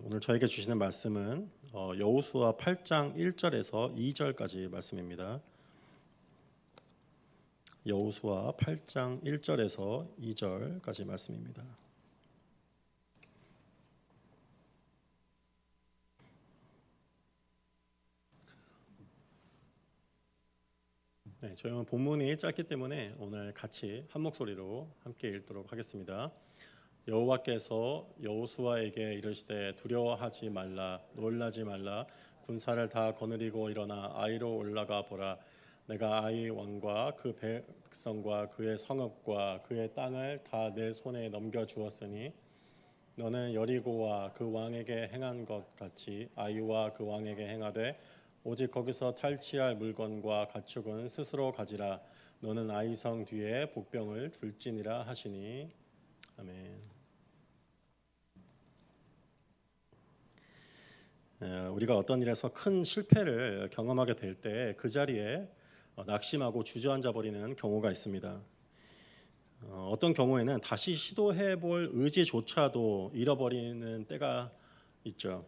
오늘 저에게 주시는 말씀은 여호수아 8장 1절에서 2절까지 말씀입니다. 여호수아 8장 1절에서 2절까지 말씀입니다. 네, 저희 오늘 본문이 짧기 때문에 오늘 같이 한 목소리로 함께 읽도록 하겠습니다. 여호와께서 여호수아에게 이르시되 두려워하지 말라 놀라지 말라 군사를 다 거느리고 일어나 아이로 올라가 보라. 내가 아이 왕과 그 백성과 그의 성읍과 그의 땅을 다 내 손에 넘겨 주었으니 너는 여리고와 그 왕에게 행한 것 같이 아이와 그 왕에게 행하되 오직 거기서 탈취할 물건과 가축은 스스로 가지라. 너는 아이 성 뒤에 복병을 둘지니라 하시니. 아멘. 우리가 어떤 일에서 큰 실패를 경험하게 될 때 그 자리에 낙심하고 주저앉아 버리는 경우가 있습니다. 어떤 경우에는 다시 시도해 볼 의지조차도 잃어버리는 때가 있죠.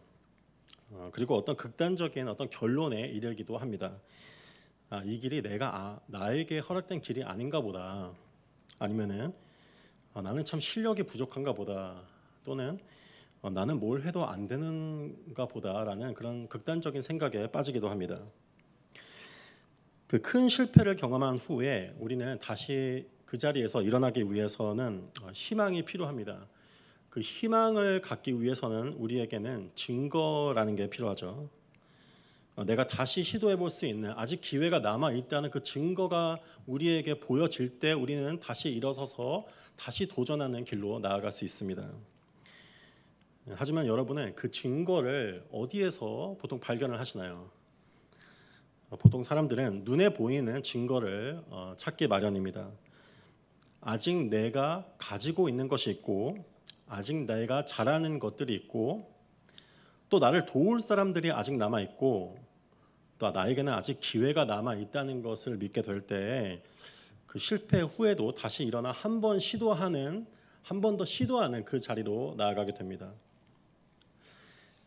그리고 어떤 극단적인 어떤 결론에 이르기도 합니다. 이 길이 나에게 허락된 길이 아닌가 보다. 아니면은 나는 참 실력이 부족한가 보다. 또는 나는 뭘 해도 안 되는가 보다라는 그런 극단적인 생각에 빠지기도 합니다. 그 큰 실패를 경험한 후에 우리는 다시 그 자리에서 일어나기 위해서는 희망이 필요합니다. 그 희망을 갖기 위해서는 우리에게는 증거라는 게 필요하죠. 내가 다시 시도해 볼 수 있는 아직 기회가 남아 있다는 그 증거가 우리에게 보여질 때 우리는 다시 일어서서 다시 도전하는 길로 나아갈 수 있습니다. 하지만 여러분은 그 증거를 어디에서 보통 발견을 하시나요? 보통 사람들은 눈에 보이는 증거를 찾기 마련입니다. 아직 내가 가지고 있는 것이 있고 아직 내가 잘하는 것들이 있고 또 나를 도울 사람들이 아직 남아 있고 또 나에게는 아직 기회가 남아 있다는 것을 믿게 될 때 그 실패 후에도 다시 일어나 한 번 더 시도하는 그 자리로 나아가게 됩니다.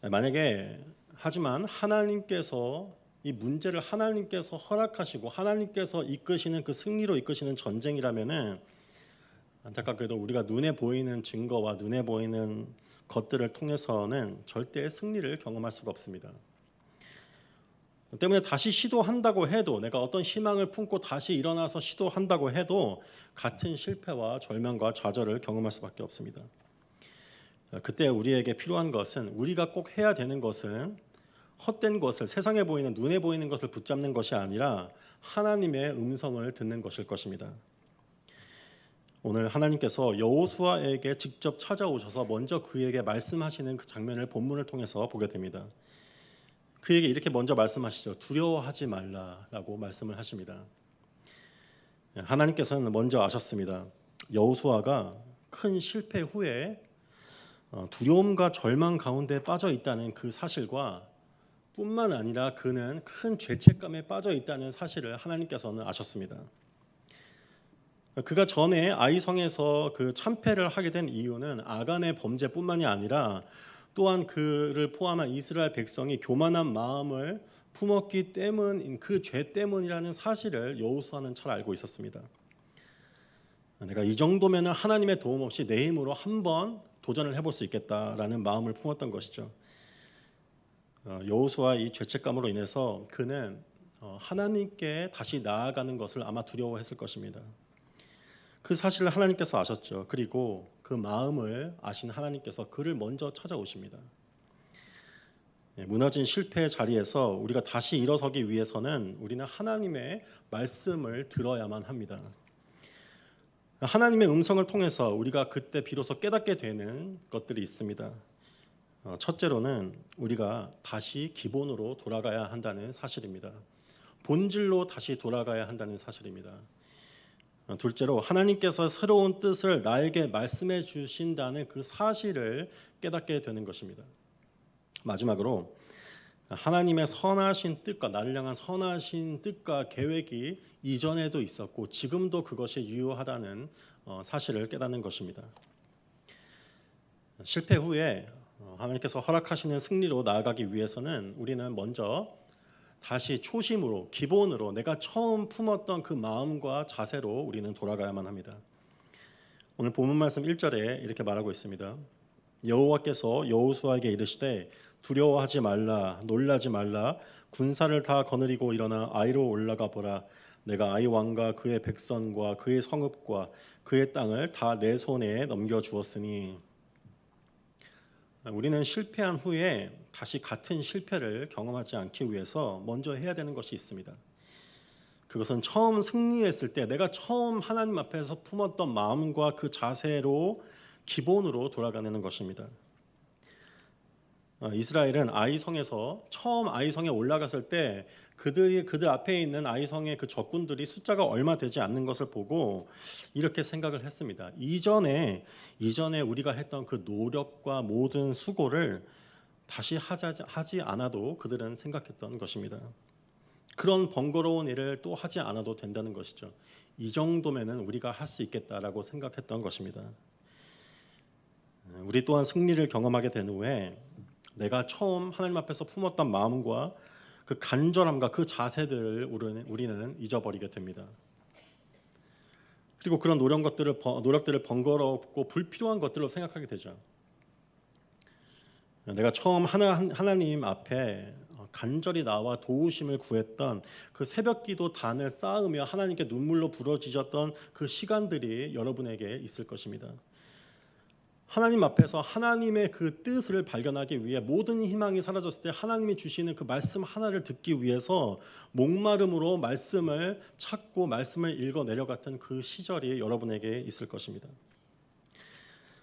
만약에 하지만 하나님께서 이 문제를 하나님께서 허락하시고 하나님께서 이끄시는 그 승리로 이끄시는 전쟁이라면은 안타깝게도 우리가 눈에 보이는 증거와 눈에 보이는 것들을 통해서는 절대 승리를 경험할 수가 없습니다. 때문에 다시 시도한다고 해도 내가 어떤 희망을 품고 다시 일어나서 시도한다고 해도 같은 실패와 절망과 좌절을 경험할 수밖에 없습니다. 그때 우리에게 필요한 것은 우리가 꼭 해야 되는 것은 헛된 것을 세상에 보이는 눈에 보이는 것을 붙잡는 것이 아니라 하나님의 음성을 듣는 것일 것입니다. 오늘 하나님께서 여호수아에게 직접 찾아오셔서 먼저 그에게 말씀하시는 그 장면을 본문을 통해서 보게 됩니다. 그에게 이렇게 먼저 말씀하시죠. 두려워하지 말라라고 말씀을 하십니다. 하나님께서는 먼저 아셨습니다. 여호수아가 큰 실패 후에 두려움과 절망 가운데 빠져 있다는 그 사실과 뿐만 아니라 그는 큰 죄책감에 빠져 있다는 사실을 하나님께서는 아셨습니다. 그가 전에 아이성에서 그 참패를 하게 된 이유는 아간의 범죄뿐만이 아니라 또한 그를 포함한 이스라엘 백성이 교만한 마음을 품었기 때문 그 죄 때문이라는 사실을 여호수아는 잘 알고 있었습니다. 내가 이 정도면 하나님의 도움 없이 내 힘으로 한번 도전을 해볼 수 있겠다라는 마음을 품었던 것이죠. 여호수아의 이 죄책감으로 인해서 그는 하나님께 다시 나아가는 것을 아마 두려워했을 것입니다. 그 사실을 하나님께서 아셨죠. 그리고 그 마음을 아신 하나님께서 그를 먼저 찾아오십니다. 무너진 실패의 자리에서 우리가 다시 일어서기 위해서는 우리는 하나님의 말씀을 들어야만 합니다. 하나님의 음성을 통해서 우리가 그때 비로소 깨닫게 되는 것들이 있습니다. 첫째로는 우리가 다시 기본으로 돌아가야 한다는 사실입니다. 본질로 다시 돌아가야 한다는 사실입니다. 둘째로 하나님께서 새로운 뜻을 나에게 말씀해 주신다는 그 사실을 깨닫게 되는 것입니다. 마지막으로 하나님의 선하신 뜻과 나를 향한 선하신 뜻과 계획이 이전에도 있었고 지금도 그것이 유효하다는 사실을 깨닫는 것입니다. 실패 후에 하나님께서 허락하시는 승리로 나아가기 위해서는 우리는 먼저 다시 초심으로, 기본으로 내가 처음 품었던 그 마음과 자세로 우리는 돌아가야만 합니다. 오늘 본문 말씀 1절에 이렇게 말하고 있습니다. 여호와께서 여호수아에게 이르시되 두려워하지 말라, 놀라지 말라, 군사를 다 거느리고 일어나 아이로 올라가 보라. 내가 아이 왕과 그의 백성과 그의 성읍과 그의 땅을 다 내 손에 넘겨 주었으니. 우리는 실패한 후에 다시 같은 실패를 경험하지 않기 위해서 먼저 해야 되는 것이 있습니다. 그것은 처음 승리했을 때 내가 처음 하나님 앞에서 품었던 마음과 그 자세로 기본으로 돌아가는 것입니다. 이스라엘은 아이성에서 처음 아이성에 올라갔을 때 그들 앞에 있는 아이성의 그 적군들이 숫자가 얼마 되지 않는 것을 보고 이렇게 생각을 했습니다. 이전에 우리가 했던 그 노력과 모든 수고를 다시 하지 않아도 그들은 생각했던 것입니다. 그런 번거로운 일을 또 하지 않아도 된다는 것이죠. 이 정도면은 우리가 할 수 있겠다라고 생각했던 것입니다. 우리 또한 승리를 경험하게 된 후에 내가 처음 하나님 앞에서 품었던 마음과 그 간절함과 그 자세들을 우리는 잊어버리게 됩니다. 그리고 그런 노력들을 번거롭고 불필요한 것들로 생각하게 되죠. 내가 처음 하나님 앞에 간절히 나와 도우심을 구했던 그 새벽기도 단을 쌓으며 하나님께 눈물로 부르짖었던 그 시간들이 여러분에게 있을 것입니다. 하나님 앞에서 하나님의 그 뜻을 발견하기 위해 모든 희망이 사라졌을 때 하나님이 주시는 그 말씀 하나를 듣기 위해서 목마름으로 말씀을 찾고 말씀을 읽어 내려갔던 그 시절이 여러분에게 있을 것입니다.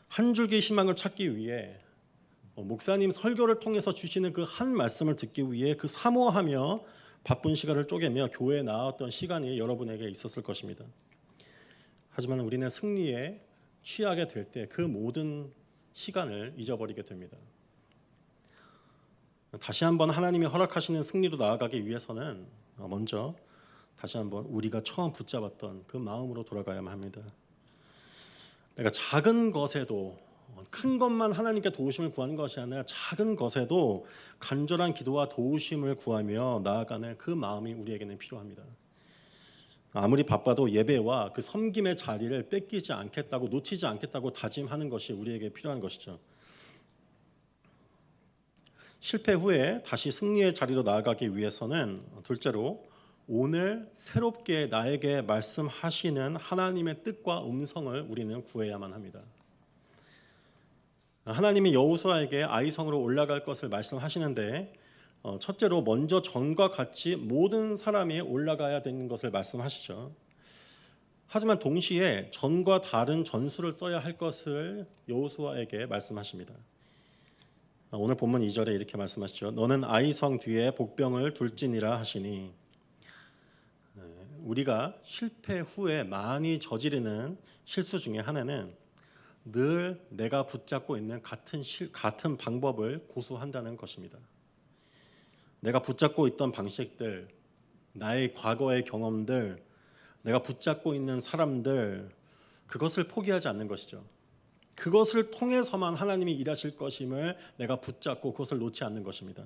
한 줄기 희망을 찾기 위해 목사님 설교를 통해서 주시는 그 한 말씀을 듣기 위해 그 사모하며 바쁜 시간을 쪼개며 교회에 나왔던 시간이 여러분에게 있었을 것입니다. 하지만 우리는 승리에 취하게 될 때 그 모든 시간을 잊어버리게 됩니다. 다시 한번 하나님이 허락하시는 승리로 나아가기 위해서는 먼저 다시 한번 우리가 처음 붙잡았던 그 마음으로 돌아가야만 합니다. 내가 작은 것에도 큰 것만 하나님께 도우심을 구하는 것이 아니라 작은 것에도 간절한 기도와 도우심을 구하며 나아가는 그 마음이 우리에게는 필요합니다. 아무리 바빠도 예배와 그 섬김의 자리를 뺏기지 않겠다고, 놓치지 않겠다고 다짐하는 것이 우리에게 필요한 것이죠. 실패 후에 다시 승리의 자리로 나아가기 위해서는 둘째로 오늘 새롭게 나에게 말씀하시는 하나님의 뜻과 음성을 우리는 구해야만 합니다. 하나님이 여호수아에게 아이성으로 올라갈 것을 말씀하시는데 첫째로 먼저 전과 같이 모든 사람이 올라가야 되는 것을 말씀하시죠. 하지만 동시에 전과 다른 전술을 써야 할 것을 여호수아에게 말씀하십니다. 오늘 본문 2절에 이렇게 말씀하시죠. 너는 아이성 뒤에 복병을 둘지니라 하시니. 우리가 실패 후에 많이 저지르는 실수 중에 하나는 늘 내가 붙잡고 있는 같은 방법을 고수한다는 것입니다. 내가 붙잡고 있던 방식들, 나의 과거의 경험들, 내가 붙잡고 있는 사람들, 그것을 포기하지 않는 것이죠. 그것을 통해서만 하나님이 일하실 것임을 내가 붙잡고 그것을 놓지 않는 것입니다.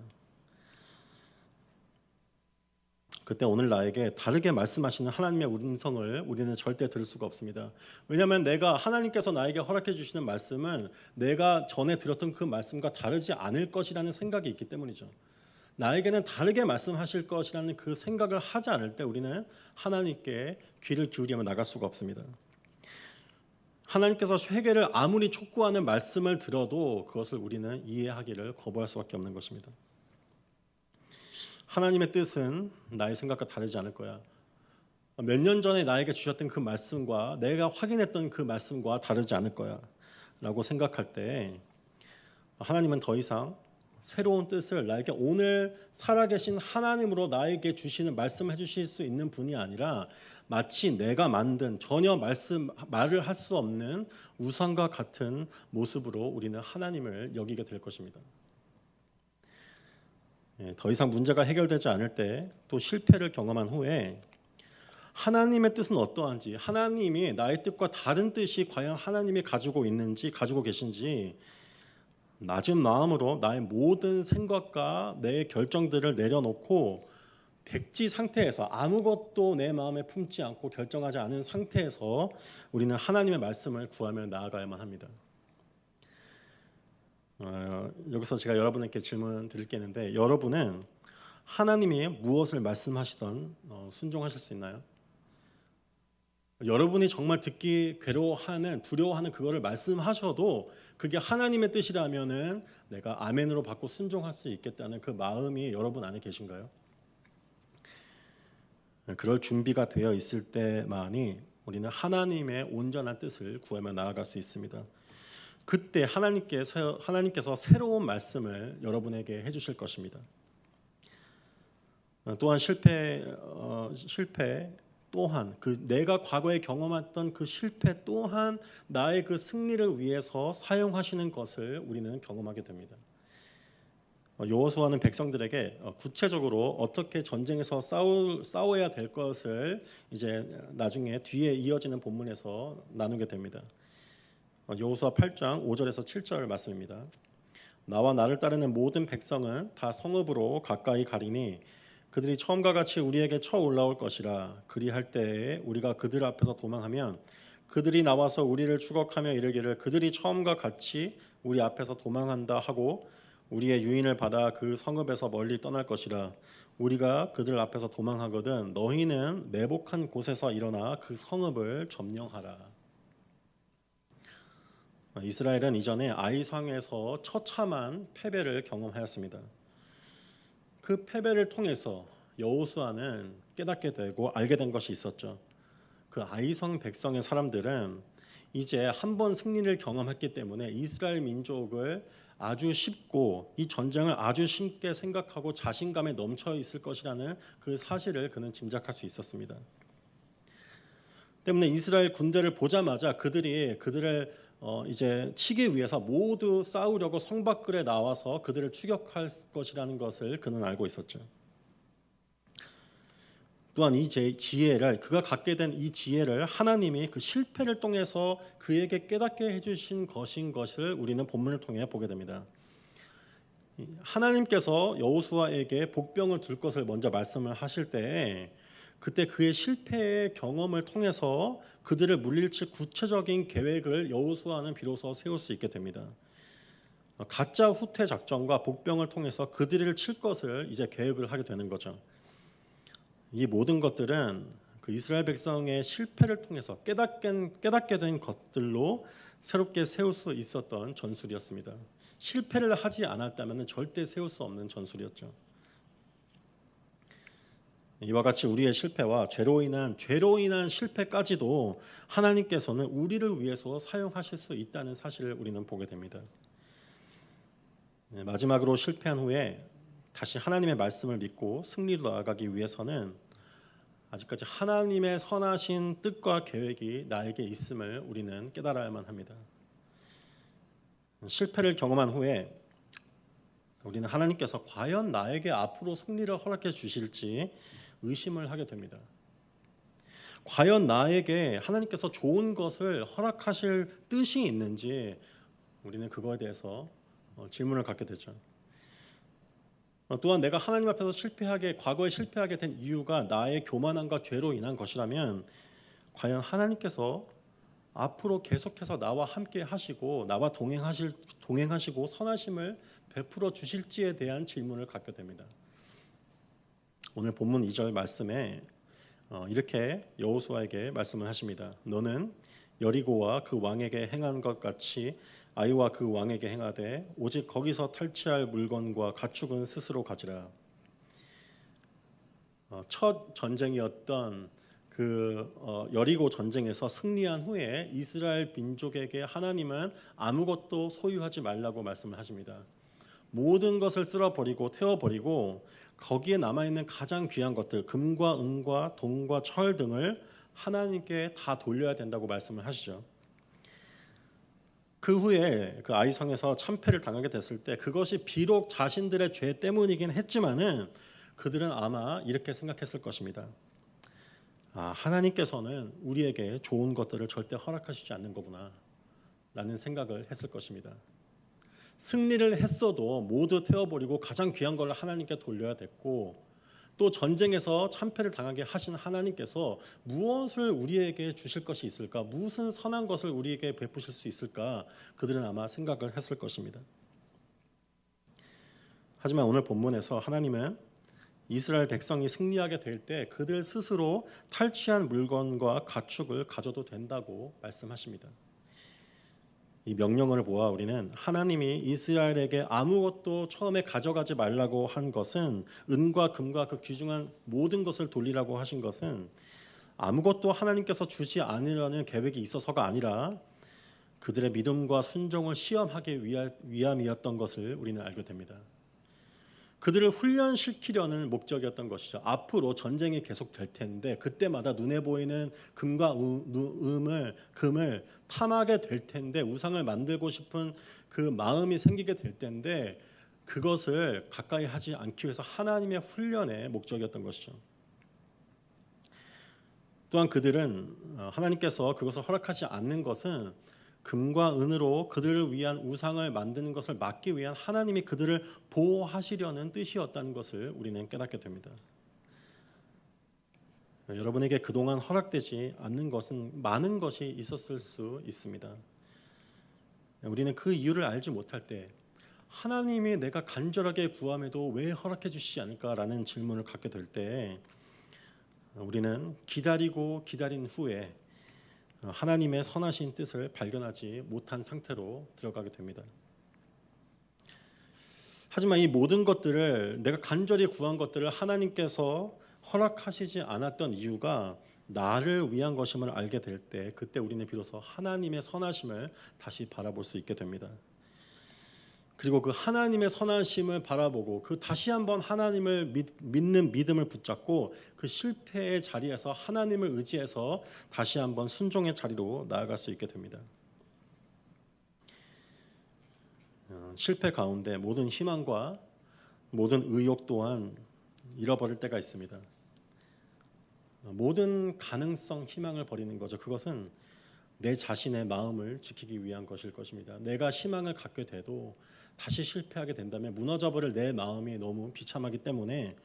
그때 오늘 나에게 다르게 말씀하시는 하나님의 음성을 우리는 절대 들을 수가 없습니다. 왜냐하면 하나님께서 나에게 허락해 주시는 말씀은 내가 전에 들었던 그 말씀과 다르지 않을 것이라는 생각이 있기 때문이죠. 나에게는 다르게 말씀하실 것이라는 그 생각을 하지 않을 때 우리는 하나님께 귀를 기울이며 나갈 수가 없습니다. 하나님께서 회개를 아무리 촉구하는 말씀을 들어도 그것을 우리는 이해하기를 거부할 수밖에 없는 것입니다. 하나님의 뜻은 나의 생각과 다르지 않을 거야. 몇 년 전에 나에게 주셨던 그 말씀과 내가 확인했던 그 말씀과 다르지 않을 거야 라고 생각할 때 하나님은 더 이상 새로운 뜻을 나에게 오늘 살아계신 하나님으로 나에게 주시는 말씀해 주실 수 있는 분이 아니라 마치 내가 만든 전혀 말을 할 수 없는 우상과 같은 모습으로 우리는 하나님을 여기게 될 것입니다. 더 이상 문제가 해결되지 않을 때 또 실패를 경험한 후에 하나님의 뜻은 어떠한지, 하나님이 나의 뜻과 다른 뜻이 과연 하나님이 가지고 계신지 낮은 마음으로 나의 모든 생각과 내 결정들을 내려놓고 백지 상태에서 아무것도 내 마음에 품지 않고 결정하지 않은 상태에서 우리는 하나님의 말씀을 구하며 나아가야만 합니다. 여기서 제가 여러분에게 질문 드릴 게 있는데, 여러분은 하나님이 무엇을 말씀하시던 순종하실 수 있나요? 여러분이 정말 듣기 괴로워하는, 두려워하는 그거를 말씀하셔도 그게 하나님의 뜻이라면은 내가 아멘으로 받고 순종할 수 있겠다는 그 마음이 여러분 안에 계신가요? 그럴 준비가 되어 있을 때만이 우리는 하나님의 온전한 뜻을 구하며 나아갈 수 있습니다. 그때 하나님께서 새로운 말씀을 여러분에게 해주실 것입니다. 또한 실패 또한 내가 과거에 경험했던 그 실패 또한 나의 그 승리를 위해서 사용하시는 것을 우리는 경험하게 됩니다. 여호수아는 백성들에게 구체적으로 어떻게 전쟁에서 싸워야 될 것을 이제 나중에 뒤에 이어지는 본문에서 나누게 됩니다. 여호수아 8장 5절에서 7절 말씀입니다. 나와 나를 따르는 모든 백성은 다 성읍으로 가까이 가리니 그들이 처음과 같이 우리에게 쳐 올라올 것이라. 그리할 때에 우리가 그들 앞에서 도망하면 그들이 나와서 우리를 추격하며 이르기를 그들이 처음과 같이 우리 앞에서 도망한다 하고 우리의 유인을 받아 그 성읍에서 멀리 떠날 것이라. 우리가 그들 앞에서 도망하거든 너희는 매복한 곳에서 일어나 그 성읍을 점령하라. 이스라엘은 이전에 아이성에서 처참한 패배를 경험하였습니다. 그 패배를 통해서 여호수아는 깨닫게 되고 알게 된 것이 있었죠. 그 아이성 백성의 사람들은 이제 한 번 승리를 경험했기 때문에 이스라엘 민족을 아주 쉽고 이 전쟁을 아주 쉽게 생각하고 자신감에 넘쳐 있을 것이라는 그 사실을 그는 짐작할 수 있었습니다. 때문에 이스라엘 군대를 보자마자 그들을 이제 치기 위해서 모두 싸우려고 성 밖에 나와서 그들을 추격할 것이라는 것을 그는 알고 있었죠. 또한 이 지혜를 그가 갖게 된 이 지혜를 하나님이 그 실패를 통해서 그에게 깨닫게 해주신 것을 우리는 본문을 통해 보게 됩니다. 하나님께서 여호수아에게 복병을 줄 것을 먼저 말씀을 하실 때 그때 그의 실패의 경험을 통해서 그들을 물리칠 구체적인 계획을 여호수아는 비로소 세울 수 있게 됩니다. 가짜 후퇴 작전과 복병을 통해서 그들을 칠 것을 이제 계획을 하게 되는 거죠. 이 모든 것들은 그 이스라엘 백성의 실패를 통해서 깨닫게 된 것들로 새롭게 세울 수 있었던 전술이었습니다. 실패를 하지 않았다면 절대 세울 수 없는 전술이었죠. 이와 같이 우리의 실패와 죄로 인한 실패까지도 하나님께서는 우리를 위해서 사용하실 수 있다는 사실을 우리는 보게 됩니다. 마지막으로 실패한 후에 다시 하나님의 말씀을 믿고 승리로 나아가기 위해서는 아직까지 하나님의 선하신 뜻과 계획이 나에게 있음을 우리는 깨달아야만 합니다. 실패를 경험한 후에 우리는 하나님께서 과연 나에게 앞으로 승리를 허락해 주실지 의심을 하게 됩니다. 과연 나에게 하나님께서 좋은 것을 허락하실 뜻이 있는지 우리는 그거에 대해서 질문을 갖게 되죠. 또한 내가 하나님 앞에서 과거에 실패하게 된 이유가 나의 교만함과 죄로 인한 것이라면 과연 하나님께서 앞으로 계속해서 나와 함께 하시고 나와 동행하시고 선하심을 베풀어 주실지에 대한 질문을 갖게 됩니다. 오늘 본문 2절 말씀에 이렇게 여호수아에게 말씀을 하십니다. 너는 여리고와 그 왕에게 행한 것 같이 아이와 그 왕에게 행하되 오직 거기서 탈취할 물건과 가축은 스스로 가지라. 첫 전쟁이었던 여리고 전쟁에서 승리한 후에 이스라엘 민족에게 하나님은 아무것도 소유하지 말라고 말씀을 하십니다. 모든 것을 쓸어버리고 태워버리고 거기에 남아있는 가장 귀한 것들 금과 은과 동과 철 등을 하나님께 다 돌려야 된다고 말씀을 하시죠. 그 후에 그 아이성에서 참패를 당하게 됐을 때 그것이 비록 자신들의 죄 때문이긴 했지만은 그들은 아마 이렇게 생각했을 것입니다. 하나님께서는 우리에게 좋은 것들을 절대 허락하시지 않는 거구나 라는 생각을 했을 것입니다. 승리를 했어도 모두 태워버리고 가장 귀한 걸 하나님께 돌려야 됐고, 또 전쟁에서 참패를 당하게 하신 하나님께서 무엇을 우리에게 주실 것이 있을까? 무슨 선한 것을 우리에게 베푸실 수 있을까? 그들은 아마 생각을 했을 것입니다. 하지만 오늘 본문에서 하나님은 이스라엘 백성이 승리하게 될 때 그들 스스로 탈취한 물건과 가축을 가져도 된다고 말씀하십니다. 이 명령을 보아 우리는 하나님이 이스라엘에게 아무것도 처음에 가져가지 말라고 한 것은, 은과 금과 그 귀중한 모든 것을 돌리라고 하신 것은 아무것도 하나님께서 주지 않으려는 계획이 있어서가 아니라 그들의 믿음과 순종을 시험하기 위함이었던 것을 우리는 알게 됩니다. 그들을 훈련시키려는 목적이었던 것이죠. 앞으로 전쟁이 계속될 텐데 그때마다 눈에 보이는 금과 금을 탐하게 될 텐데, 우상을 만들고 싶은 그 마음이 생기게 될 텐데 그것을 가까이 하지 않기 위해서 하나님의 훈련의 목적이었던 것이죠. 또한 그들은 하나님께서 그것을 허락하지 않는 것은 금과 은으로 그들을 위한 우상을 만드는 것을 막기 위한 하나님이 그들을 보호하시려는 뜻이었다는 것을 우리는 깨닫게 됩니다. 여러분에게 그동안 허락되지 않는 것은 많은 것이 있었을 수 있습니다. 우리는 그 이유를 알지 못할 때 하나님이 내가 간절하게 구함에도 왜 허락해 주시지 않을까라는 질문을 갖게 될 때 우리는 기다리고 기다린 후에 하나님의 선하신 뜻을 발견하지 못한 상태로 들어가게 됩니다. 하지만 이 모든 것들을, 내가 간절히 구한 것들을 하나님께서 허락하시지 않았던 이유가 나를 위한 것임을 알게 될 때, 그때 우리는 비로소 하나님의 선하심을 다시 바라볼 수 있게 됩니다. 그리고 그 하나님의 선하심을 바라보고 그 다시 한번 하나님을 믿는 믿음을 붙잡고 그 실패의 자리에서 하나님을 의지해서 다시 한번 순종의 자리로 나아갈 수 있게 됩니다. 실패 가운데 모든 희망과 모든 의욕 또한 잃어버릴 때가 있습니다. 모든 가능성, 희망을 버리는 거죠. 그것은 내 자신의 마음을 지키기 위한 것일 것입니다. 내가 희망을 갖게 돼도 다시 실패하게 된다면 무너져버릴 내 마음이 너무 비참하기 때문에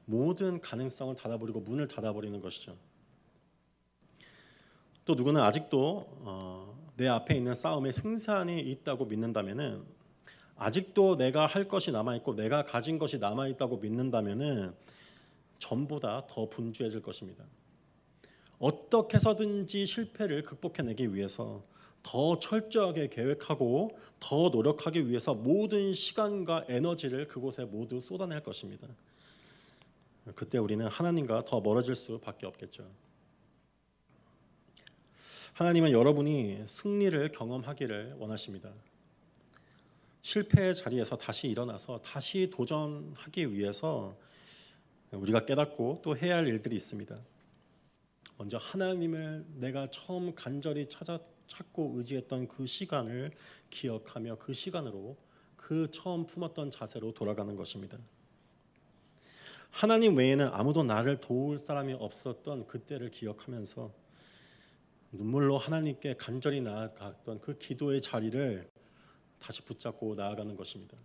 모든 가능성을 닫아버리고 문을 닫아버리는 것이죠. 또 누구는 아직도 내 앞에 있는 싸움에 승산이 있다고 믿는다면은, 아직도 내가 할 것이 남아있고 내가 가진 것이 남아있다고 믿는다면은 전보다 더 분주해질 것입니다. 어떻게 해서든지 실패를 극복해내기 위해서 더 철저하게 계획하고 더 노력하기 위해서 모든 시간과 에너지를 그곳에 모두 쏟아낼 것입니다. 그때 우리는 하나님과 더 멀어질 수밖에 없겠죠. 하나님은 여러분이 승리를 경험하기를 원하십니다. 실패의 자리에서 다시 일어나서 다시 도전하기 위해서 우리가 깨닫고 또 해야 할 일들이 있습니다. 먼저 하나님을 내가 처음 간절히 찾고 의지했던 그 시간을 기억하며 그 시간으로, 그 처음 품었던 자세로 돌아가는 것입니다. 하나님 외에는 아무도 나를 도울 사람이 없었던 그때를 기억하면서 눈물로 하나님께 간절히 나아갔던 그 기도의 자리를 다시 붙잡고 나아가는 것입니다.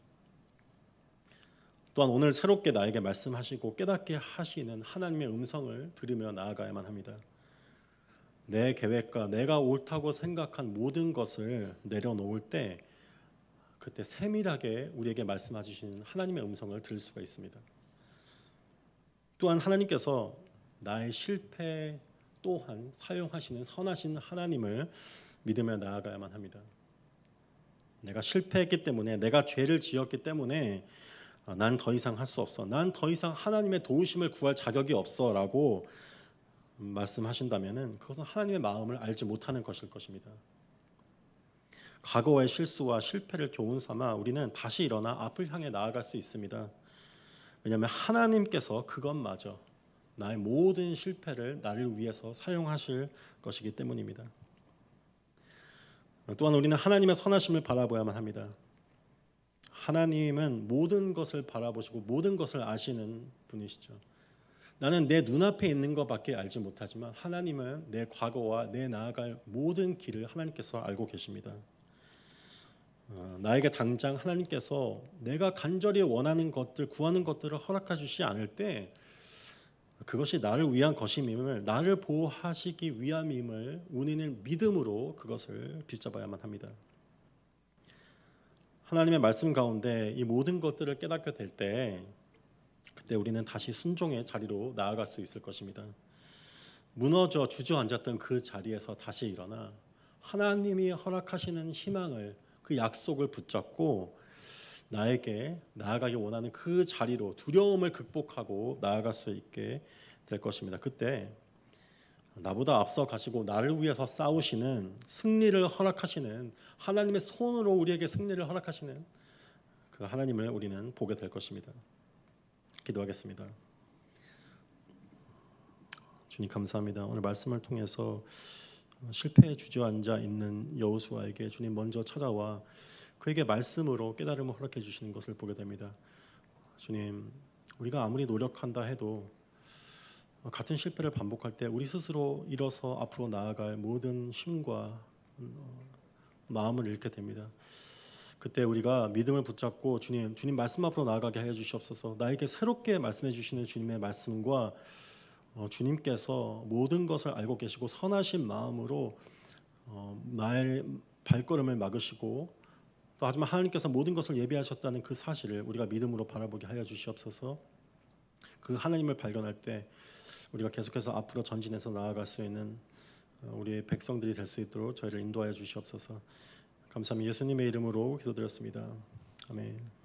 또한 오늘 새롭게 나에게 말씀하시고 깨닫게 하시는 하나님의 음성을 들으며 나아가야만 합니다. 내 계획과 내가 옳다고 생각한 모든 것을 내려놓을 때 그때 세밀하게 우리에게 말씀하시는 하나님의 음성을 들을 수가 있습니다. 또한 하나님께서 나의 실패 또한 사용하시는 선하신 하나님을 믿으며 나아가야만 합니다. 내가 실패했기 때문에, 내가 죄를 지었기 때문에 난 더 이상 할 수 없어, 난 더 이상 하나님의 도우심을 구할 자격이 없어 라고 말씀하신다면 그것은 하나님의 마음을 알지 못하는 것일 것입니다. 과거의 실수와 실패를 교훈 삼아 우리는 다시 일어나 앞을 향해 나아갈 수 있습니다. 왜냐하면 하나님께서 그것마저, 나의 모든 실패를 나를 위해서 사용하실 것이기 때문입니다. 또한 우리는 하나님의 선하심을 바라봐야만 합니다. 하나님은 모든 것을 바라보시고 모든 것을 아시는 분이시죠. 나는 내 눈앞에 있는 것밖에 알지 못하지만 하나님은 내 과거와 내 나아갈 모든 길을 하나님께서 알고 계십니다. 나에게 당장 하나님께서 내가 간절히 원하는 것들, 구하는 것들을 허락해 주시지 않을 때 그것이 나를 위한 것임을, 나를 보호하시기 위함임을 우리는 믿음으로 그것을 붙잡아야만 합니다. 하나님의 말씀 가운데 이 모든 것들을 깨닫게 될 때 그때 우리는 다시 순종의 자리로 나아갈 수 있을 것입니다. 무너져 주저앉았던 그 자리에서 다시 일어나 하나님이 허락하시는 희망을, 그 약속을 붙잡고 나에게 나아가기 원하는 그 자리로 두려움을 극복하고 나아갈 수 있게 될 것입니다. 그때 나보다 앞서 가시고 나를 위해서 싸우시는, 승리를 허락하시는, 하나님의 손으로 우리에게 승리를 허락하시는 그 하나님을 우리는 보게 될 것입니다. 기도하겠습니다. 주님 감사합니다. 오늘 말씀을 통해서 실패에 주저앉아 있는 여호수아에게 주님 먼저 찾아와 그에게 말씀으로 깨달음을 허락해 주시는 것을 보게 됩니다. 주님, 우리가 아무리 노력한다 해도 같은 실패를 반복할 때 우리 스스로 일어서 앞으로 나아갈 모든 힘과 마음을 잃게 됩니다. 그때 우리가 믿음을 붙잡고 주님 말씀 앞으로 나아가게 하여 주시옵소서. 나에게 새롭게 말씀해 주시는 주님의 말씀과 주님께서 모든 것을 알고 계시고 선하신 마음으로 나의 발걸음을 막으시고 또 하지만 하나님께서 모든 것을 예비하셨다는 그 사실을 우리가 믿음으로 바라보게 하여 주시옵소서. 그 하나님을 발견할 때 우리가 계속해서 앞으로 전진해서 나아갈 수 있는 우리의 백성들이 될 수 있도록 저희를 인도하여 주시옵소서. 감사합니다. 예수님의 이름으로 기도드렸습니다. 아멘.